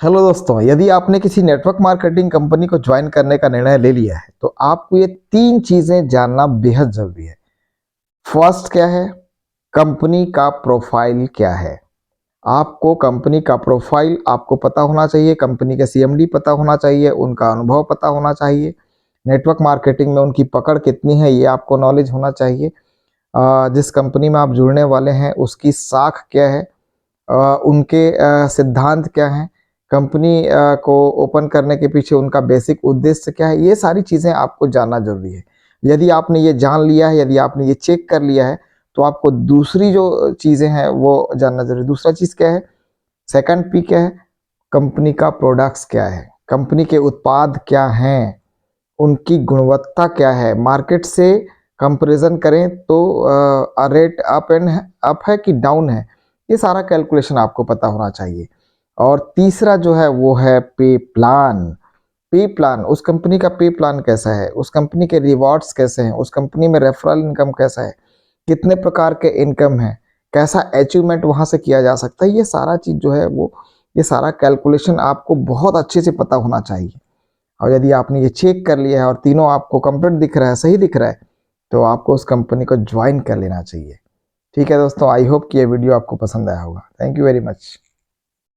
Hello दोस्तों, यदि आपने किसी नेटवर्क मार्केटिंग कंपनी को ज्वाइन करने का निर्णय ले लिया है तो आपको ये 3 चीजें जानना बेहद जरूरी है। फर्स्ट क्या है? कंपनी का प्रोफाइल क्या है। आपको कंपनी का प्रोफाइल आपको पता होना चाहिए, कंपनी के सीएमडी पता होना चाहिए, उनका अनुभव पता होना चाहिए, नेटवर्क मार्केटिंग में उनकी पकड़ कितनी है ये आपको नॉलेज होना चाहिए। जिस कंपनी में आप जुड़ने वाले हैं उसकी साख क्या है, उनके सिद्धांत क्या हैं, कंपनी को ओपन करने के पीछे उनका बेसिक उद्देश्य क्या है, ये सारी चीज़ें आपको जानना ज़रूरी है। यदि आपने ये जान लिया है, यदि आपने ये चेक कर लिया है, तो आपको दूसरी जो चीज़ें हैं वो जानना ज़रूरी है। दूसरा चीज़ क्या है? सेकंड पी क्या है? कंपनी का प्रोडक्ट्स क्या है, कंपनी के उत्पाद क्या हैं, उनकी गुणवत्ता क्या है, मार्केट से कंपैरिजन करें तो रेट अप है कि डाउन है, ये सारा कैलकुलेशन आपको पता होना चाहिए। और तीसरा जो है वो है पे प्लान। पे प्लान, उस कंपनी का पे प्लान कैसा है, उस कंपनी के रिवॉर्ड्स कैसे हैं, उस कंपनी में रेफरल इनकम कैसा है, कितने प्रकार के इनकम है, कैसा अचीवमेंट वहाँ से किया जा सकता है, ये सारा चीज़ जो है वो ये सारा कैलकुलेशन आपको बहुत अच्छे से पता होना चाहिए। और यदि आपने ये चेक कर लिया है और तीनों आपको कंप्लीट दिख रहा है, सही दिख रहा है, तो आपको उस कंपनी को ज्वाइन कर लेना चाहिए। ठीक है दोस्तों, आई होप कि ये वीडियो आपको पसंद आया होगा। Thank you very much.